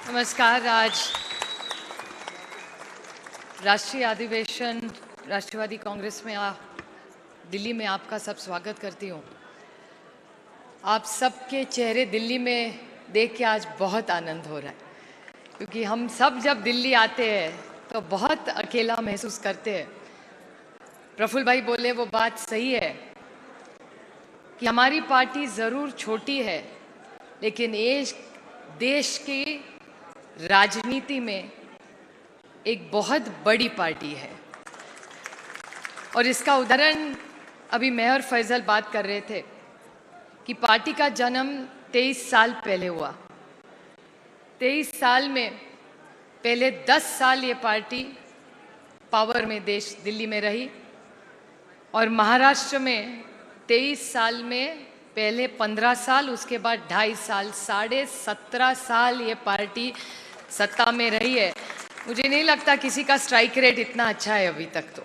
नमस्कार। आज राष्ट्रीय अधिवेशन राष्ट्रवादी कांग्रेस में दिल्ली में आपका सब स्वागत करती हूँ। आप सबके चेहरे दिल्ली में देख के आज बहुत आनंद हो रहा है, क्योंकि हम सब जब दिल्ली आते हैं तो बहुत अकेला महसूस करते हैं। प्रफुल्ल भाई बोले वो बात सही है कि हमारी पार्टी ज़रूर छोटी है, लेकिन देश की राजनीति में एक बहुत बड़ी पार्टी है। और इसका उदाहरण अभी मेयर फैजल बात कर रहे थे कि पार्टी का जन्म 23 साल पहले हुआ। 23 साल में पहले 10 साल ये पार्टी पावर में देश दिल्ली में रही, और महाराष्ट्र में 23 साल में पहले 15 साल, उसके बाद 2.5 साल, 17.5 साल ये पार्टी सत्ता में रही है। मुझे नहीं लगता किसी का स्ट्राइक रेट इतना अच्छा है अभी तक। तो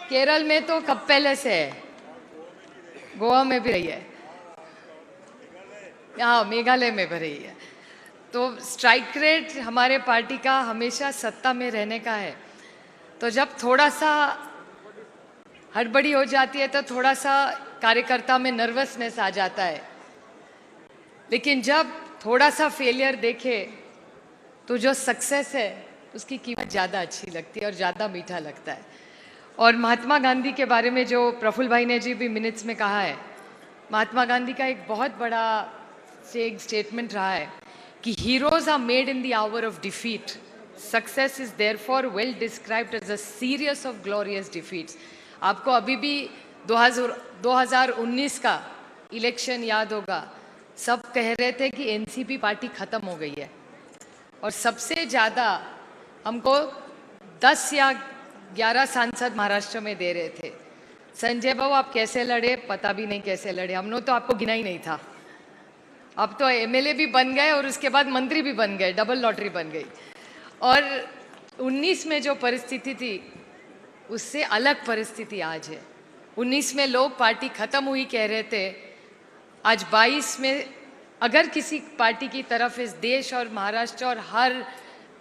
केरल में तो कब पहले से है, गोवा में भी रही है, यहाँ मेघालय में भी रही है। तो स्ट्राइक रेट हमारे पार्टी का हमेशा सत्ता में रहने का है। तो जब थोड़ा सा हड़बड़ी हो जाती है तो थोड़ा सा कार्यकर्ता में नर्वसनेस आ जाता है, लेकिन जब थोड़ा सा फेलियर देखे तो जो सक्सेस है उसकी कीमत ज़्यादा अच्छी लगती है और ज़्यादा मीठा लगता है। और महात्मा गांधी के बारे में जो प्रफुल्ल भाई ने जी भी मिनट्स में कहा है, महात्मा गांधी का एक बहुत बड़ा एक स्टेटमेंट रहा है कि heroes are made in the hour of defeat, success is therefore well described as a series of glorious defeats. आपको अभी भी 2019 का इलेक्शन याद होगा। सब कह रहे थे कि एनसीपी पार्टी खत्म हो गई है, और सबसे ज़्यादा हमको 10 या 11 सांसद महाराष्ट्र में दे रहे थे। संजय बाबू आप कैसे लड़े, पता भी नहीं कैसे लड़े, हमने तो आपको गिना ही नहीं था। अब तो एमएलए भी बन गए और उसके बाद मंत्री भी बन गए, डबल लॉटरी बन गई। और 19 में जो परिस्थिति थी उससे अलग परिस्थिति आज है। 19 में लोग पार्टी खत्म हुई कह रहे थे, आज 22 में अगर किसी पार्टी की तरफ इस देश और महाराष्ट्र और हर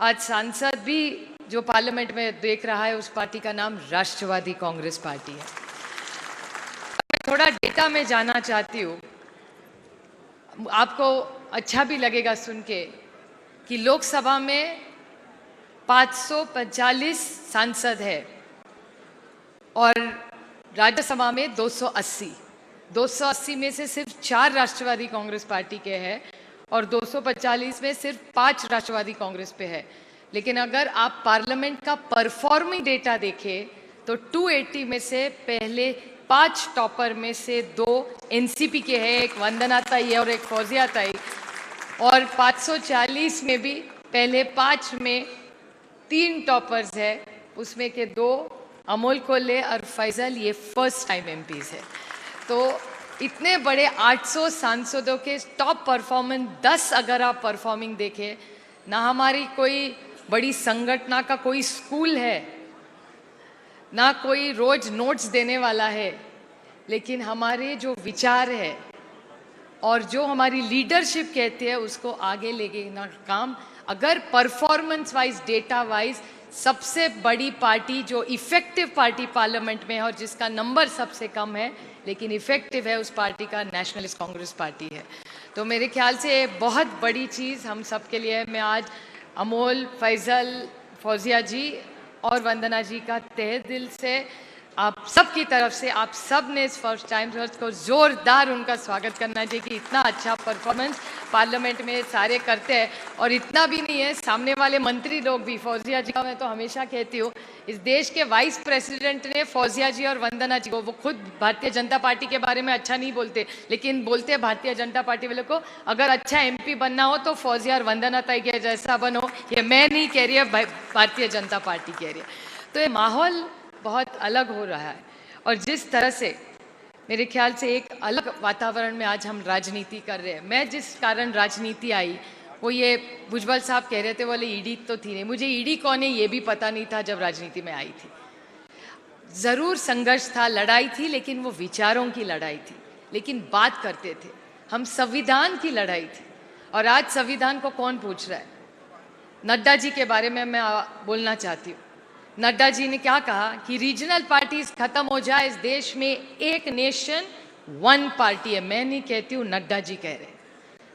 आज सांसद भी जो पार्लियामेंट में देख रहा है, उस पार्टी का नाम राष्ट्रवादी कांग्रेस पार्टी है। थोड़ा डेटा में जाना चाहती हूँ, आपको अच्छा भी लगेगा सुन के कि लोकसभा में 545 सांसद है और राज्यसभा में 280 में से सिर्फ 4 राष्ट्रवादी कांग्रेस पार्टी के हैं और 245 में सिर्फ 5 राष्ट्रवादी कांग्रेस पे है। लेकिन अगर आप पार्लियामेंट का परफॉर्मिंग डेटा देखें तो 280 में से पहले 5 टॉपर में से 2 एनसीपी के हैं, एक वंदना ताई है और एक फौजिया ताई। और 540 में भी पहले 5 में 3 टॉपर्स है, उसमें के 2 अमोल कोल्हे और फैजल, ये फर्स्ट टाइम एमपीज है। तो इतने बड़े 800 सांसदों के टॉप परफॉर्मेंस 10 अगर आप परफॉर्मिंग देखें ना, हमारी कोई बड़ी संगठन का कोई स्कूल है ना कोई रोज नोट्स देने वाला है, लेकिन हमारे जो विचार है और जो हमारी लीडरशिप कहते हैं उसको आगे लेके ना काम। अगर परफॉर्मेंस वाइज डेटा वाइज सबसे बड़ी पार्टी जो इफेक्टिव पार्टी पार्लियामेंट में है और जिसका नंबर सबसे कम है लेकिन इफेक्टिव है, उस पार्टी का नेशनलिस्ट कांग्रेस पार्टी है। तो मेरे ख्याल से बहुत बड़ी चीज़ हम सब के लिए है। मैं आज अमोल, फैजल, फौजिया जी और वंदना जी का तहे दिल से आप सब की तरफ से, आप सब ने इस फर्स्ट टाइम को ज़ोरदार उनका स्वागत करना चाहिए कि इतना अच्छा परफॉर्मेंस पार्लियामेंट में सारे करते हैं। और इतना भी नहीं है, सामने वाले मंत्री लोग भी, फौजिया जी का मैं तो हमेशा कहती हूँ, इस देश के वाइस प्रेसिडेंट ने फौजिया जी और वंदना जी को, वो खुद भारतीय जनता पार्टी के बारे में अच्छा नहीं बोलते, लेकिन बोलते हैं भारतीय जनता पार्टी वालों को अगर अच्छा एमपी बनना हो तो फौजिया और वंदना ताई के जैसा बनो। ये मैं नहीं कह रही है, भारतीय जनता पार्टी कह रही है। तो ये माहौल बहुत अलग हो रहा है, और जिस तरह से मेरे ख्याल से एक अलग वातावरण में आज हम राजनीति कर रहे हैं। मैं जिस कारण राजनीति आई वो ये भुजबल साहब कह रहे थे, बोले ईडी तो थी नहीं। मुझे ईडी कौन है ये भी पता नहीं था जब राजनीति में आई थी। ज़रूर संघर्ष था, लड़ाई थी, लेकिन वो विचारों की लड़ाई थी, लेकिन बात करते थे हम। संविधान की लड़ाई थी, और आज संविधान को कौन पूछ रहा है? नड्डा जी के बारे में मैं बोलना चाहती हूँ। नड्डा जी ने क्या कहा कि रीजनल पार्टीज खत्म हो जाए, इस देश में एक नेशन वन पार्टी है। मैं नहीं कहती हूँ, नड्डा जी कह रहे हैं।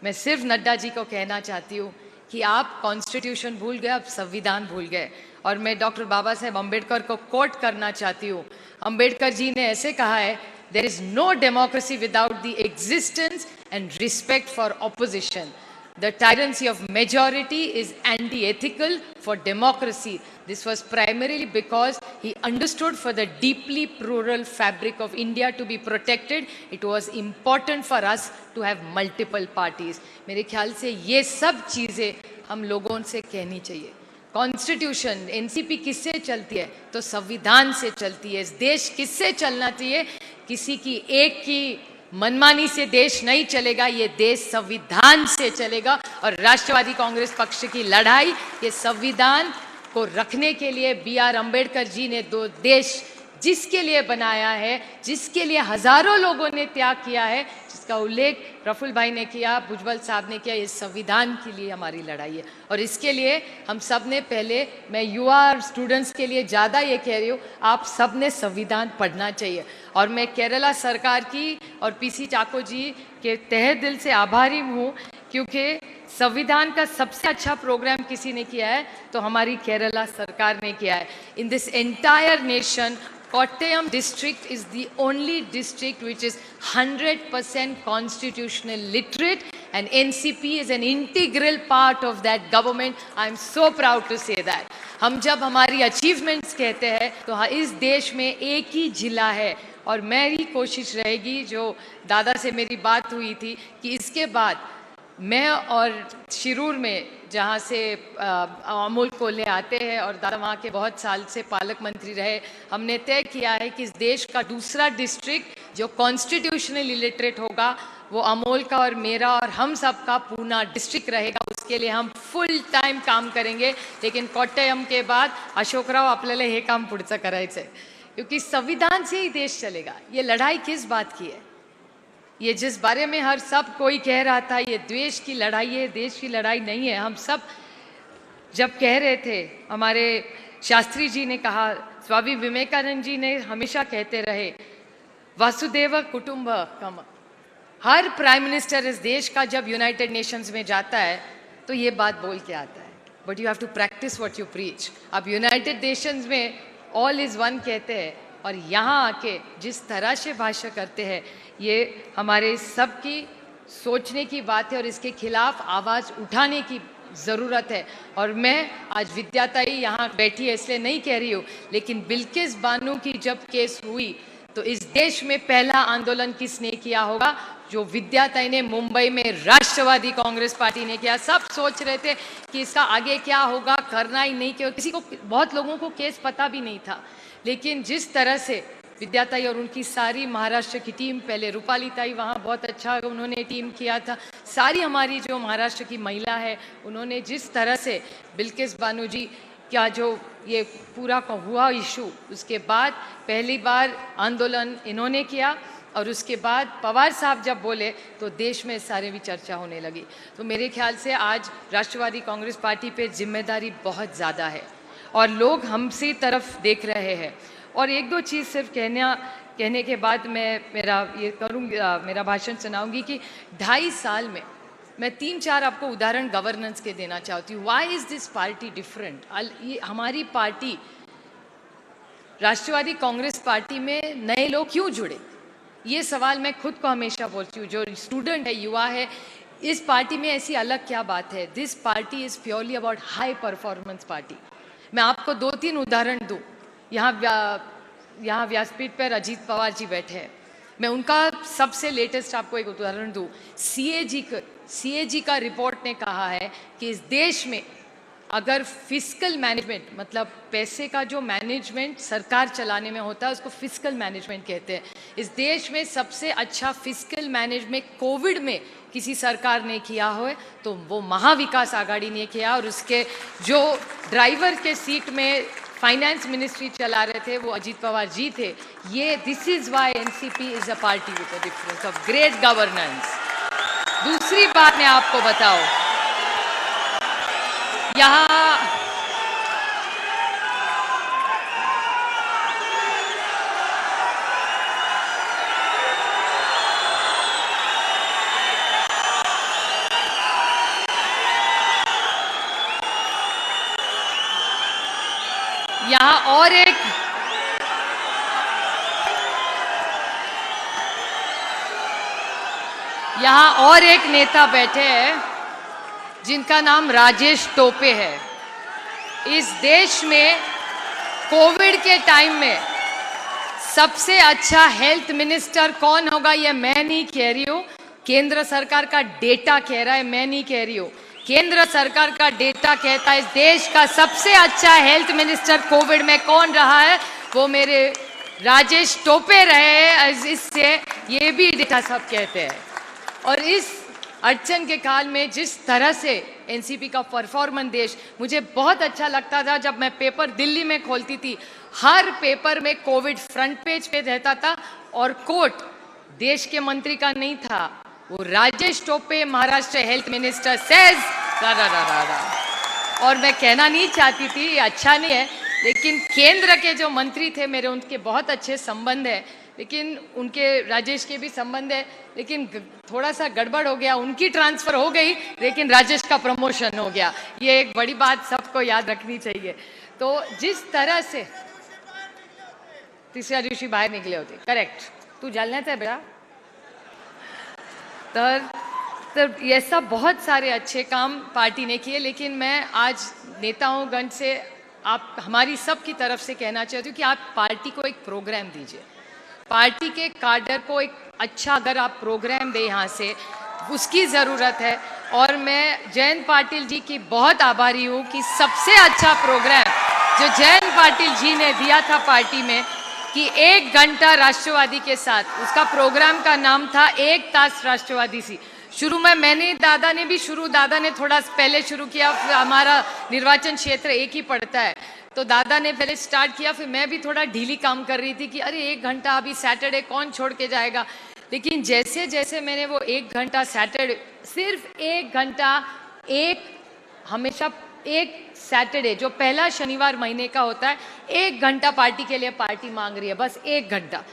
मैं सिर्फ नड्डा जी को कहना चाहती हूँ कि आप कॉन्स्टिट्यूशन भूल गए, आप संविधान भूल गए। और मैं डॉक्टर बाबा साहेब अम्बेडकर को कोट करना चाहती हूँ। अम्बेडकर जी ने ऐसे कहा है, there is no democracy without the existence and respect for opposition. The tyranny of majority is anti-ethical for democracy. This was primarily because he understood for the deeply plural fabric of India to be protected, it was important for us to have multiple parties. मेरे ख्याल से ये सब चीज़ें हम लोगों से कहनी चाहिए। कॉन्स्टिट्यूशन, एनसीपी किससे चलती है? तो संविधान से चलती है। इस देश किससे चलना चाहिए? किसी की एक की मनमानी से देश नहीं चलेगा, ये देश संविधान से चलेगा। और राष्ट्रवादी कांग्रेस पक्ष की लड़ाई ये संविधान को रखने के लिए, बी.आर. अम्बेडकर जी ने दो देश जिसके लिए बनाया है, जिसके लिए हजारों लोगों ने त्याग किया है, जिसका उल्लेख प्रफुल्ल भाई ने किया, भुजबल साहब ने किया, इस संविधान के लिए हमारी लड़ाई है। और इसके लिए हम सब ने पहले, मैं युवा और स्टूडेंट्स के लिए ज़्यादा ये कह रही हूँ, आप सब ने संविधान पढ़ना चाहिए। और मैं केरला सरकार की और पीसी चाको जी के तहे दिल से आभारी हूँ, क्योंकि संविधान का सबसे अच्छा प्रोग्राम किसी ने किया है तो हमारी केरला सरकार ने किया है। In this entire nation, Kottayam district is the only district which is 100% constitutional literate, and NCP is an integral part of that government. I am so proud to say that. हम जब हमारी achievements कहते हैं तो इस देश में एक ही जिला है। और मेरी कोशिश रहेगी, जो दादा से मेरी बात हुई थी, कि इसके बाद मैं और शिरूर में, जहाँ से अमूल कोल्हे आते हैं और दादा वहाँ के बहुत साल से पालक मंत्री रहे, हमने तय किया है कि इस देश का दूसरा डिस्ट्रिक्ट जो कॉन्स्टिट्यूशनली लिटरेट होगा वो अमोल का और मेरा और हम सब का पूना डिस्ट्रिक्ट रहेगा। उसके लिए हम फुल टाइम काम करेंगे। लेकिन कोट्टयम के बाद अशोकराव आपल्याला हे काम पुढचं करायचं आहे, क्योंकि संविधान से ही देश चलेगा। ये लड़ाई किस बात की है? ये जिस बारे में हर सब कोई कह रहा था ये द्वेष की लड़ाई है, देश की लड़ाई नहीं है। हम सब जब कह रहे थे, हमारे शास्त्री जी ने कहा, स्वामी विवेकानंद जी ने हमेशा कहते रहे, वसुदेव कुटुंबकम। हर प्राइम मिनिस्टर इस देश का जब यूनाइटेड नेशंस में जाता है तो ये बात बोल के आता है, but you have to practice what you preach. अब यूनाइटेड नेशंस में ऑल इज वन कहते हैं, और यहाँ आके जिस तरह से भाषा करते हैं, ये हमारे सबकी सोचने की बात है और इसके खिलाफ आवाज़ उठाने की ज़रूरत है। और मैं आज विद्याताई यहाँ बैठी है इसलिए नहीं कह रही हूँ, लेकिन बिल्किस बानो की जब केस हुई तो इस देश में पहला आंदोलन किसने किया होगा? जो विद्याताई ने मुंबई में राष्ट्रवादी कांग्रेस पार्टी ने किया। सब सोच रहे थे कि इसका आगे क्या होगा, करना ही नहीं, क्योंकि किसी को, बहुत लोगों को केस पता भी नहीं था। लेकिन जिस तरह से विद्याताई और उनकी सारी महाराष्ट्र की टीम, पहले रूपाली ताई वहाँ बहुत अच्छा उन्होंने टीम किया था, सारी हमारी जो महाराष्ट्र की महिला है उन्होंने जिस तरह से बिल्किस बानो जी क्या जो ये पूरा हुआ इशू, उसके बाद पहली बार आंदोलन इन्होंने किया और उसके बाद पवार साहब जब बोले तो देश में सारे भी चर्चा होने लगी। तो मेरे ख्याल से आज राष्ट्रवादी कांग्रेस पार्टी पे जिम्मेदारी बहुत ज़्यादा है और लोग हमसे तरफ देख रहे हैं। और एक दो चीज़ सिर्फ कहने के बाद मैं मेरा भाषण सुनाऊंगी कि 2.5 साल में मैं 3-4 आपको उदाहरण गवर्नेंस के देना चाहती हूँ। Why is this party different? हमारी पार्टी राष्ट्रवादी कांग्रेस पार्टी में नए लोग क्यों जुड़े? ये सवाल मैं खुद को हमेशा बोलती हूँ। जो स्टूडेंट है, युवा है, इस पार्टी में ऐसी अलग क्या बात है? This party is purely about high performance party. मैं आपको 2-3 उदाहरण दूँ। यहाँ व्यासपीठ पर अजीत पवार जी बैठे हैं, मैं उनका सबसे लेटेस्ट आपको एक उदाहरण दूँ। सीएजी का रिपोर्ट ने कहा है कि इस देश में अगर फिस्कल मैनेजमेंट, मतलब पैसे का जो मैनेजमेंट सरकार चलाने में होता है उसको फिस्कल मैनेजमेंट कहते हैं, इस देश में सबसे अच्छा फिस्कल मैनेजमेंट कोविड में किसी सरकार ने किया हो तो वो महाविकास आघाड़ी ने किया। और उसके जो ड्राइवर के सीट में फाइनेंस मिनिस्ट्री चला रहे थे वो अजीत पवार जी थे। ये this is why NCP is a party with a difference of great governance. दूसरी बात मैं आपको बताऊं, यहाँ यहाँ और एक नेता बैठे हैं जिनका नाम राजेश टोपे है। इस देश में कोविड के टाइम में सबसे अच्छा हेल्थ मिनिस्टर कौन होगा ये मैं नहीं कह रही हूँ, केंद्र सरकार का डेटा कह रहा है, मैं नहीं कह रही हूँ। केंद्र सरकार का डेटा कहता है इस देश का सबसे अच्छा हेल्थ मिनिस्टर कोविड में कौन रहा है, वो मेरे राजेश टोपे रहे हैं। इससे ये भी डेटा सब कहते हैं। और इस अड़चन के काल में जिस तरह से एनसीपी का परफॉर्मेंस देश, मुझे बहुत अच्छा लगता था जब मैं पेपर दिल्ली में खोलती थी, हर पेपर में कोविड फ्रंट पेज पे रहता था और कोट देश के मंत्री का नहीं था, वो Rajesh Tope Maharashtra health minister says और मैं कहना नहीं चाहती थी ये अच्छा नहीं है, लेकिन केंद्र के जो मंत्री थे मेरे उनके बहुत अच्छे संबंध है, लेकिन उनके राजेश के भी संबंध है, लेकिन थोड़ा सा गड़बड़ हो गया, उनकी ट्रांसफर हो गई लेकिन राजेश का प्रमोशन हो गया। ये एक बड़ी बात सबको याद रखनी चाहिए। तो जिस तरह से तीसरा दिवशी बाहर निकले होते, करेक्ट, तू जालना था बेटा, तो ऐसा बहुत सारे अच्छे काम पार्टी ने किए। लेकिन मैं आज नेताओंगण से आप हमारी सब की तरफ से कहना चाहती हूँ कि आप पार्टी को एक प्रोग्राम दीजिए, पार्टी के कार्डर को एक अच्छा अगर आप प्रोग्राम दें यहाँ से, उसकी ज़रूरत है। और मैं जयंत पाटिल जी की बहुत आभारी हूँ कि सबसे अच्छा प्रोग्राम जो जयंत पाटिल जी ने दिया था पार्टी में कि 1 घंटा राष्ट्रवादी के साथ, उसका प्रोग्राम का नाम था 1 तास राष्ट्रवादी सी। शुरू में मैंने दादा ने थोड़ा पहले शुरू किया, हमारा निर्वाचन क्षेत्र एक ही पड़ता है तो दादा ने पहले स्टार्ट किया, फिर मैं भी थोड़ा ढीली काम कर रही थी कि अरे 1 घंटा अभी सैटरडे कौन छोड़ के जाएगा। लेकिन जैसे जैसे मैंने वो 1 घंटा सैटरडे, सिर्फ 1 घंटा, हमेशा एक सैटरडे जो पहला शनिवार महीने का होता है, 1 घंटा पार्टी के लिए पार्टी मांग रही है, बस 1 घंटा।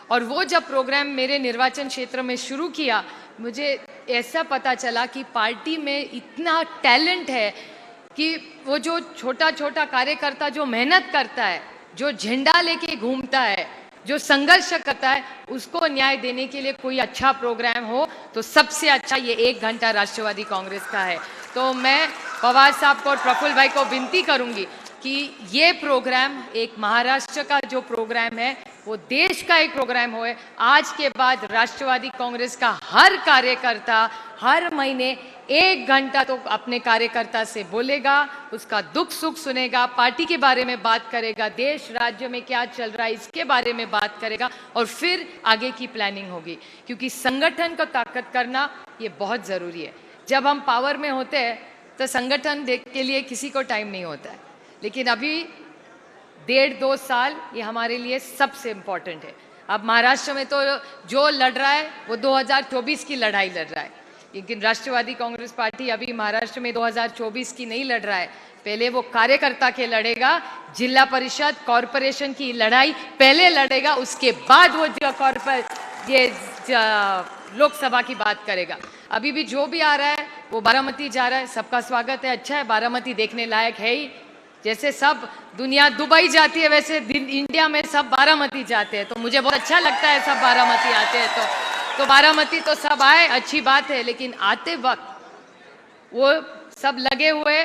और वो जब प्रोग्राम मेरे निर्वाचन क्षेत्र में शुरू किया, मुझे ऐसा पता चला कि पार्टी में इतना टैलेंट है कि वो जो छोटा छोटा कार्यकर्ता जो मेहनत करता है, जो झंडा लेके घूमता है, जो संघर्ष करता है, उसको न्याय देने के लिए कोई अच्छा प्रोग्राम हो तो सबसे अच्छा ये 1 घंटा राष्ट्रवादी कांग्रेस का है। तो मैं पवार साहब को और प्रफुल्ल भाई को विनती करूंगी कि ये प्रोग्राम एक महाराष्ट्र का जो प्रोग्राम है वो देश का एक प्रोग्राम हो। आज के बाद राष्ट्रवादी कांग्रेस का हर कार्यकर्ता हर महीने 1 घंटा तो अपने कार्यकर्ता से बोलेगा, उसका दुख सुख सुनेगा, पार्टी के बारे में बात करेगा, देश राज्य में क्या चल रहा है इसके बारे में बात करेगा और फिर आगे की प्लानिंग होगी। क्योंकि संगठन को ताकत करना ये बहुत ज़रूरी है। जब हम पावर में होते हैं तो संगठन के लिए किसी को टाइम नहीं होता है, लेकिन अभी 1.5-2 साल ये हमारे लिए सबसे इम्पोर्टेंट है। अब महाराष्ट्र में तो जो लड़ रहा है वो 2024 की लड़ाई लड़ रहा है, लेकिन राष्ट्रवादी कांग्रेस पार्टी अभी महाराष्ट्र में 2024 की नहीं लड़ रहा है, पहले वो कार्यकर्ता के लड़ेगा, जिला परिषद कॉरपोरेशन की लड़ाई पहले लड़ेगा, उसके बाद वो ये लोकसभा की बात करेगा। अभी भी जो भी आ रहा है वो बारामती जा रहा है, सबका स्वागत है, अच्छा है, बारामती देखने लायक है ही। जैसे सब दुनिया दुबई जाती है वैसे इंडिया में सब बारामती जाते हैं, तो मुझे बहुत अच्छा लगता है सब बारामती आते हैं। तो बारामती तो सब आए, अच्छी बात है, लेकिन आते वक्त वो सब लगे हुए,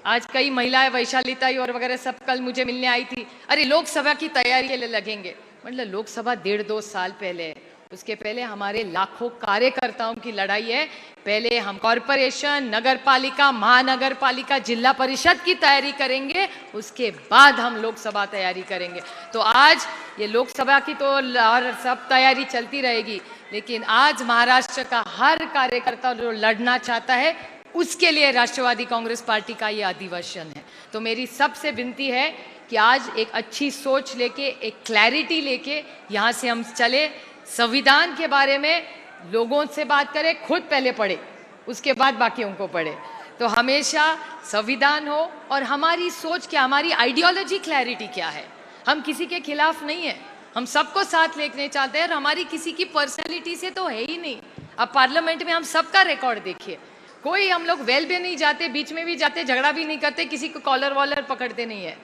आज कई महिलाएं वैशालीताई और वगैरह सब कल मुझे मिलने आई थी, अरे लोकसभा की तैयारी के लिए लगेंगे। मतलब लोकसभा 1.5-2 साल पहले है, उसके पहले हमारे लाखों कार्यकर्ताओं की लड़ाई है। पहले हम कॉरपोरेशन, नगर पालिका, महानगर पालिका, जिला परिषद की तैयारी करेंगे, उसके बाद हम लोकसभा तैयारी करेंगे। तो आज ये लोकसभा की तो और सब तैयारी चलती रहेगी, लेकिन आज महाराष्ट्र का हर कार्यकर्ता जो लड़ना चाहता है उसके लिए राष्ट्रवादी कांग्रेस पार्टी का ये अधिवेशन है। तो मेरी सबसे विनती है कि आज एक अच्छी सोच लेके, एक क्लैरिटी लेके यहाँ से हम चले, संविधान के बारे में लोगों से बात करें, खुद पहले पढ़े, उसके बाद बाकी उनको पढ़े। तो हमेशा संविधान हो और हमारी सोच क्या, हमारी आइडियोलॉजी क्लैरिटी क्या है। हम किसी के खिलाफ नहीं है, हम सबको साथ लेने चाहते हैं और हमारी किसी की पर्सनैलिटी से तो है ही नहीं। अब पार्लियामेंट में हम सबका रिकॉर्ड देखिए, कोई हम लोग वेल भी नहीं जाते, बीच में भी जाते, झगड़ा भी नहीं करते, किसी को कॉलर वॉलर पकड़ते नहीं है।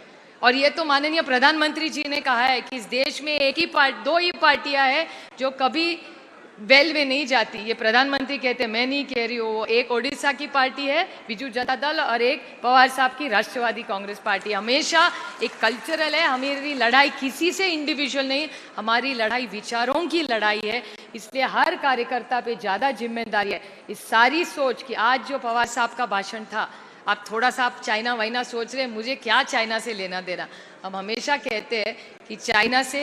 और ये तो माननीय प्रधानमंत्री जी ने कहा है कि इस देश में दो ही पार्टियां हैं जो कभी वेल में नहीं जाती। ये प्रधानमंत्री कहते, मैं नहीं कह रही हूँ। एक ओडिशा की पार्टी है बिजू जनता दल और एक पवार साहब की राष्ट्रवादी कांग्रेस पार्टी। हमेशा एक कल्चरल है। हमारी लड़ाई किसी से इंडिविजुअल नहीं, हमारी लड़ाई विचारों की लड़ाई है। इसलिए हर कार्यकर्ता पे ज़्यादा जिम्मेदारी है। इस सारी सोच कि आज जो पवार साहब का भाषण था, आप थोड़ा सा आप चाइना वाइना सोच रहे हैं, मुझे क्या चाइना से लेना देना। हम हमेशा कहते हैं कि चाइना से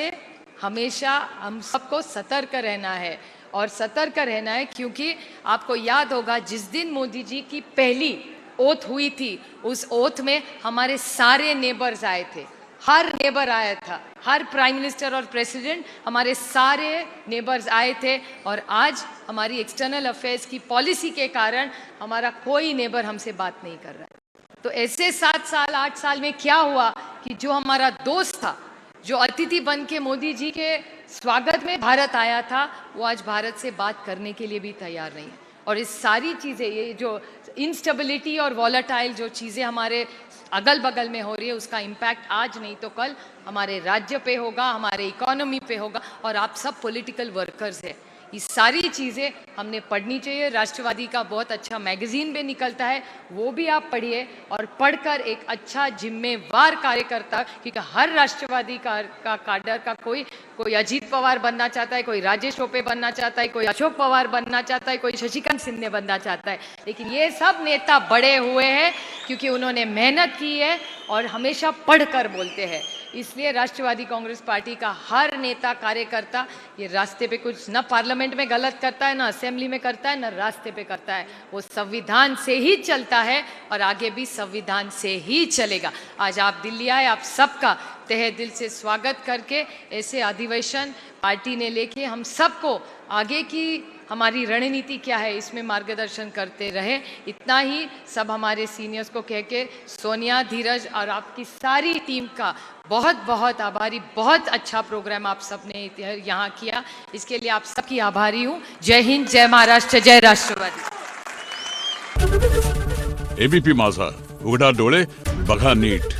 हमेशा हम सबको सतर्क रहना है और सतर्क रहना है, क्योंकि आपको याद होगा जिस दिन मोदी जी की पहली ओथ हुई थी, उस ओथ में हमारे सारे नेबर्स आए थे। हर नेबर आया था, हर प्राइम मिनिस्टर और प्रेसिडेंट, हमारे सारे नेबर्स आए थे। और आज हमारी एक्सटर्नल अफेयर्स की पॉलिसी के कारण हमारा कोई नेबर हमसे बात नहीं कर रहा है। तो ऐसे 7 साल 8 साल में क्या हुआ कि जो हमारा दोस्त था, जो अतिथि बन के मोदी जी के स्वागत में भारत आया था, वो आज भारत से बात करने के लिए भी तैयार नहीं है। और इस सारी चीज़ें, ये जो इंस्टेबिलिटी और वॉलेटाइल जो चीज़ें हमारे अगल बगल में हो रही है, उसका इम्पैक्ट आज नहीं तो कल हमारे राज्य पे होगा, हमारे इकोनॉमी पे होगा। और आप सब पॉलिटिकल वर्कर्स हैं, ये सारी चीज़ें हमने पढ़नी चाहिए। राष्ट्रवादी का बहुत अच्छा मैगजीन भी निकलता है, वो भी आप पढ़िए और पढ़कर एक अच्छा जिम्मेवार कार्यकर्ता, क्योंकि हर राष्ट्रवादी का काडर का कोई अजीत पवार बनना चाहता है, कोई राजेश टोपे बनना चाहता है, कोई अशोक पवार बनना चाहता है, कोई शशिकांत सिंह बनना चाहता है। लेकिन ये सब नेता बड़े हुए हैं क्योंकि उन्होंने मेहनत की है और हमेशा पढ़कर बोलते हैं। इसलिए राष्ट्रवादी कांग्रेस पार्टी का हर नेता कार्यकर्ता ये रास्ते पे कुछ न पार्लियामेंट में गलत करता है, न असेंबली में करता है, न रास्ते पे करता है। वो संविधान से ही चलता है और आगे भी संविधान से ही चलेगा। आज आप दिल्ली आए, आप सबका तहे दिल से स्वागत करके ऐसे अधिवेशन पार्टी ने लेके हम सबको आगे की हमारी रणनीति क्या है इसमें मार्गदर्शन करते रहे। इतना ही सब हमारे सीनियर्स को कह के सोनिया, धीरज और आपकी सारी टीम का बहुत बहुत आभारी। बहुत अच्छा प्रोग्राम आप सबने यहाँ किया, इसके लिए आप सबकी आभारी हूँ। जय हिंद, जय महाराष्ट्र, जय राष्ट्रवादी। एबीपी माझा, उघडा डोळे बघा नीट।